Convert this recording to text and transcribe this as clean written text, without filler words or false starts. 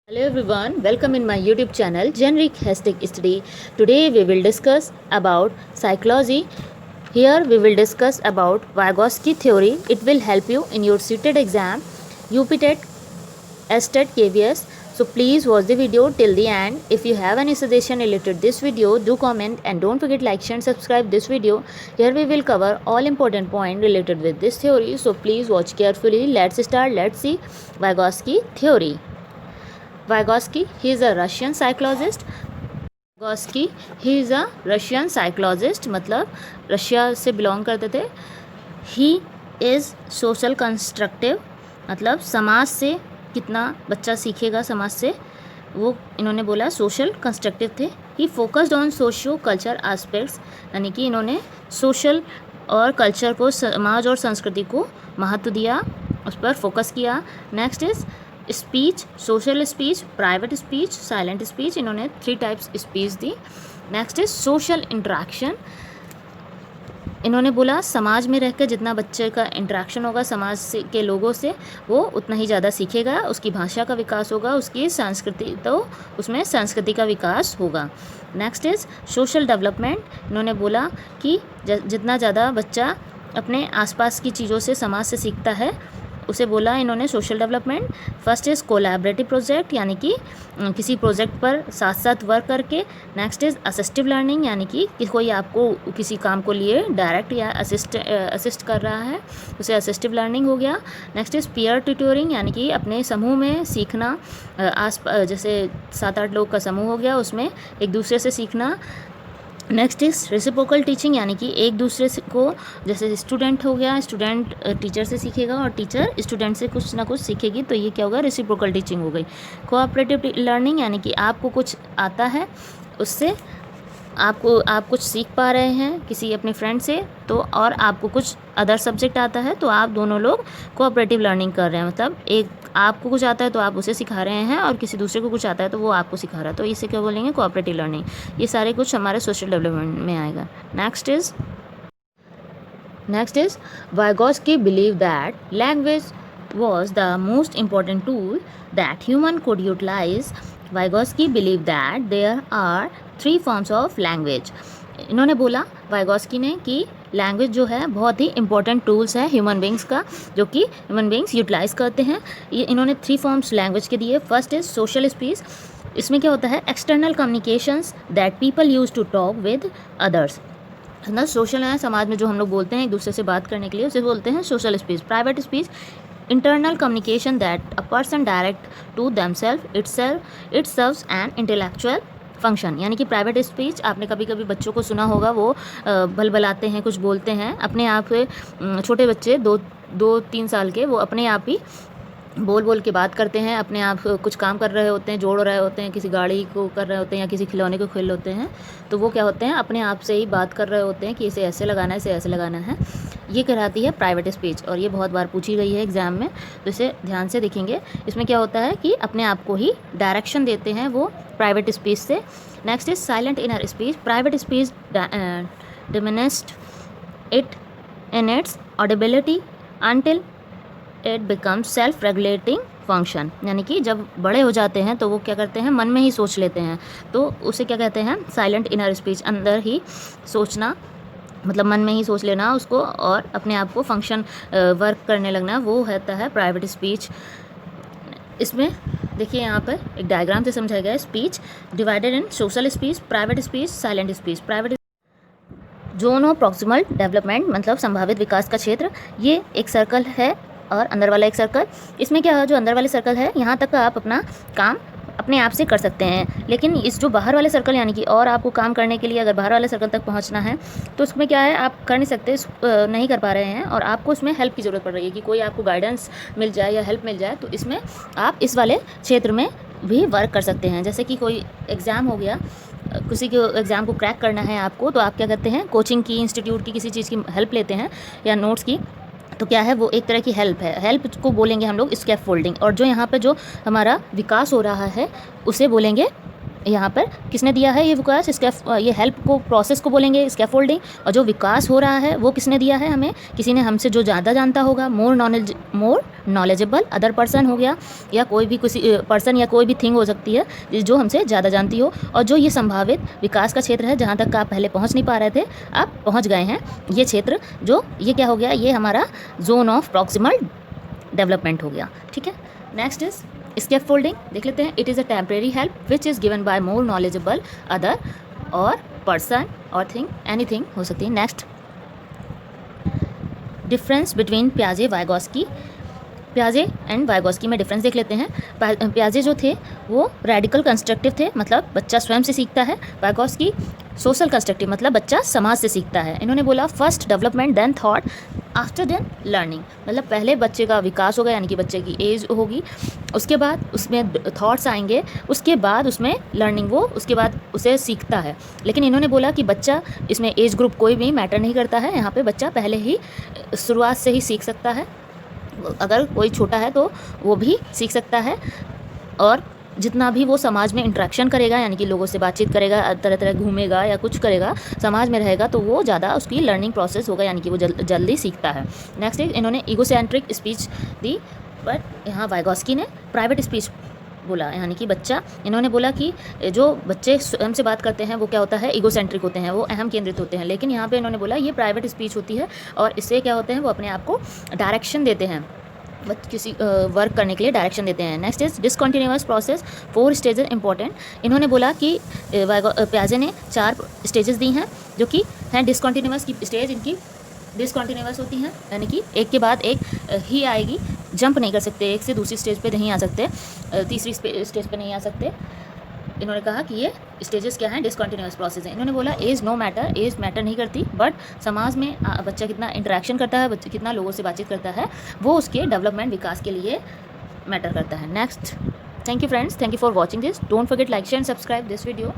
Hello everyone, welcome in my YouTube channel Generic Hashtag Study. Today we will discuss about psychology. Here we will discuss about Vygotsky theory. It will help you in your CTET exam, UPTET, STET, KVS. So please watch the video till the end. If you have any suggestion related to this video, do comment and don't forget like, share and subscribe this video. Here we will cover all important points related with this theory. So please watch carefully. Let's start. Let's see Vygotsky theory. Vygotsky, he is a Russian psychologist. Vygotsky, he is a Russian psychologist, मतलब Russia से belong करते थे. He is social constructive, मतलब समाज से कितना बच्चा सीखेगा समाज से, वो इन्होंने बोला सोशल कंस्ट्रक्टिव थे. He focused on socio culture aspects, यानी कि इन्होंने सोशल और कल्चर को, समाज और संस्कृति को महत्व दिया, उस पर फोकस किया. Next is speech, social speech, private speech, silent speech. इन्होंने 3 types speech the. Next is social interaction. इन्होंने बोला समाज में रहकर जितना बच्चे का इंटरेक्शन होगा समाज से के लोगों से, वो उतना ही ज़्यादा सीखेगा, उसकी भाषा का विकास होगा, उसकी संस्कृति, तो उसमें संस्कृति का विकास होगा. Next is social development. इन्होंने बोला कि जितना ज़्यादा बच्चा अपने आसपास की चीज़ों से, समाज से सीखता है, उसे बोला इन्होंने social development. First is collaborative project, यानी कि किसी प्रोजेक्ट पर साथ साथ वर्क करके. नेक्स्ट इज़ असिस्टिव लर्निंग, यानी कि कोई आपको किसी काम को लिए डायरेक्ट या असिस्ट कर रहा है, उसे असिस्टिव लर्निंग हो गया. नेक्स्ट इज़ पीयर ट्यूटोरिंग, यानी कि अपने समूह में सीखना, जैसे 7-8 लोग का समूह हो गया, उसमें एक दूसरे से सीखना. नेक्स्ट इज रेसिप्रोकल टीचिंग, यानी कि एक दूसरे से को, जैसे स्टूडेंट हो गया, स्टूडेंट टीचर से सीखेगा और टीचर स्टूडेंट से कुछ ना कुछ सीखेगी, तो ये क्या होगा, रेसिप्रोकल टीचिंग हो गई. कोऑपरेटिव लर्निंग, यानी कि आपको कुछ आता है, उससे आप कुछ सीख पा रहे हैं किसी अपने फ्रेंड से, तो और आपको कुछ अदर सब्जेक्ट आता है, तो आप दोनों लोग कोऑपरेटिव लर्निंग कर रहे हैं. मतलब एक आपको कुछ आता है तो आप उसे सिखा रहे हैं, और किसी दूसरे को कुछ आता है तो वो आपको सिखा रहा है, तो इसे क्या बोलेंगे, कोऑपरेटिव लर्निंग. ये सारे कुछ हमारे सोशल डेवलपमेंट में आएगा. Next is Vygotsky believed that language was the most important tool that human could utilize. Vygotsky believed that there are 3 forms of language. इन्होंने बोला Vygotsky ने कि लैंग्वेज जो है बहुत ही इंपॉर्टेंट टूल्स है ह्यूमन बींग्स का, जो कि ह्यूमन बींग्स यूटिलाइज करते हैं. ये इन्होंने 3 फॉर्म्स लैंग्वेज के दिए. First is social speech. इसमें क्या होता है, external communications that people use to talk with others. ना सोशल है, समाज में जो हम लोग बोलते हैं एक दूसरे से बात करने के लिए, उसे बोलते हैं social speech. Private speech, internal communication that a person direct to themselves, it serves an intellectual function. यानी कि प्राइवेट स्पीच, आपने कभी कभी बच्चों को सुना होगा, वो बलबलाते हैं, कुछ बोलते हैं अपने आप. छोटे बच्चे 2-3 साल के, वो अपने आप ही बोल के बात करते हैं, अपने आप कुछ काम कर रहे होते हैं, जोड़ रहे होते हैं, किसी गाड़ी को कर रहे होते हैं या किसी खिलौने को खेल होते हैं, तो वो क्या होते हैं, अपने आप से ही बात कर रहे होते हैं कि इसे ऐसे लगाना है, इसे ऐसे लगाना है. ये कहलाती है प्राइवेट स्पीच, और ये बहुत बार पूछी गई है एग्जाम में, तो इसे ध्यान से देखेंगे. इसमें क्या होता है कि अपने आप को ही डायरेक्शन देते हैं वो प्राइवेट स्पीच से. Next is silent inner speech. Private speech diminished it in its audibility until it becomes self regulating function. यानी कि जब बड़े हो जाते हैं तो वो क्या करते हैं, मन में ही सोच लेते हैं, तो उसे क्या कहते हैं, साइलेंट इनर स्पीच. अंदर ही सोचना, मतलब मन में ही सोच लेना उसको, और अपने आप को फंक्शन वर्क करने लगना, वो होता है प्राइवेट स्पीच. इसमें देखिए यहाँ पर एक डायग्राम से समझाया गया है. Speech divided in social speech, private speech, silent speech. Private zone of proximal development, मतलब संभावित विकास का क्षेत्र. ये एक सर्कल है और अंदर वाला एक सर्कल. इसमें क्या है, जो अंदर वाले सर्कल है, यहाँ तक आप अपना काम अपने आप से कर सकते हैं, लेकिन इस जो बाहर वाले सर्कल, यानी कि और आपको काम करने के लिए अगर बाहर वाले सर्कल तक पहुंचना है, तो उसमें क्या है, आप कर नहीं सकते, नहीं कर पा रहे हैं, और आपको उसमें हेल्प की ज़रूरत पड़ रही है कि कोई आपको गाइडेंस मिल जाए या हेल्प मिल जाए, तो इसमें आप इस वाले क्षेत्र में भी वर्क कर सकते हैं. जैसे कि कोई एग्ज़ाम हो गया, किसी के एग्ज़ाम को क्रैक करना है आपको, तो आप क्या करते हैं, कोचिंग की, इंस्टीट्यूट की, किसी चीज़ की हेल्प लेते हैं या नोट्स की, तो क्या है, वो एक तरह की हेल्प है. हेल्प को बोलेंगे हम लोग स्कैफोल्डिंग, और जो यहाँ पे जो हमारा विकास हो रहा है उसे बोलेंगे, यहाँ पर किसने दिया है ये विकास, ये हेल्प को, प्रोसेस को बोलेंगे स्कैफोल्डिंग. और जो विकास हो रहा है वो किसने दिया है हमें, किसी ने हमसे जो ज़्यादा जानता होगा, मोर नॉलेजेबल अदर पर्सन हो गया, या कोई भी किसी पर्सन या कोई भी थिंग हो सकती है जो हमसे ज़्यादा जानती हो, और जो ये संभावित विकास का क्षेत्र है जहाँ तक आप पहले पहुँच नहीं पा रहे थे, आप पहुँच गए हैं। ये क्षेत्र जो ये क्या हो गया, ये हमारा जोन ऑफ प्रॉक्सिमल डेवलपमेंट हो गया। ठीक है, नेक्स्ट इज स्केप फोल्डिंग, देख लेते हैं। It is a temporary help which is given by more knowledgeable other और पर्सन और थिंग, एनीथिंग हो सकती है। Next, difference between पियाजे Vygotsky, पियाजे and Vygotsky में डिफरेंस देख लेते हैं। पियाजे जो थे वो रेडिकल कंस्ट्रक्टिव थे, मतलब बच्चा स्वयं से सीखता है। वाइगोस्की सोशल कंस्ट्रक्टिव, मतलब बच्चा समाज से सीखता है। इन्होंने बोला first development then thought after then learning, मतलब पहले बच्चे का विकास होगा, यानी कि बच्चे की एज होगी, उसके बाद उसमें थॉट्स आएंगे, उसके बाद उसमें लर्निंग, वो उसके बाद उसे सीखता है। लेकिन इन्होंने बोला कि बच्चा, इसमें एज ग्रुप कोई भी मैटर नहीं करता है, यहाँ पे बच्चा पहले ही शुरुआत से ही सीख सकता है। अगर कोई छोटा है तो वो भी सीख सकता है, और जितना भी वो समाज में इंटरेक्शन करेगा, यानी कि लोगों से बातचीत करेगा, तरह तरह घूमेगा या कुछ करेगा, समाज में रहेगा, तो वो ज़्यादा उसकी लर्निंग प्रोसेस होगा, यानी कि वो जल्दी सीखता है। नेक्स्ट इन्होंने ईगोसेंट्रिक स्पीच दी, बट यहाँ वाइगोस्की ने प्राइवेट स्पीच बोला, यानी कि बच्चा, इन्होंने बोला कि जो बच्चे स्वयं से बात करते हैं वो क्या होता है, ईगोसेंट्रिक होते हैं, वो अहम केंद्रित होते हैं। लेकिन यहाँ पे इन्होंने बोला ये प्राइवेट स्पीच होती है, और इससे क्या होते हैं, वो अपने आप को डायरेक्शन देते हैं, किसी वर्क करने के लिए डायरेक्शन देते हैं। Next is discontinuous process, 4 stages important. इन्होंने बोला कि पियाजे ने 4 स्टेजेस दी हैं, जो कि हैं डिसकंटिन्यूअस की स्टेज, इनकी डिसकंटिन्यूअस होती हैं, यानी कि एक के बाद एक ही आएगी, जंप नहीं कर सकते, एक से दूसरी स्टेज पे नहीं आ सकते, तीसरी स्टेज पे नहीं आ सकते। इन्होंने कहा कि ये स्टेजेस क्या हैं, डिसकंटिन्यूअस प्रोसेस हैं। इन्होंने बोला age no matter, age matter नहीं करती, बट समाज में बच्चा कितना इंटरेक्शन करता है, बच्चा कितना लोगों से बातचीत करता है, वो उसके डेवलपमेंट विकास के लिए मैटर करता है। Next, thank you friends, thank you for watching this, don't forget like share and subscribe this video.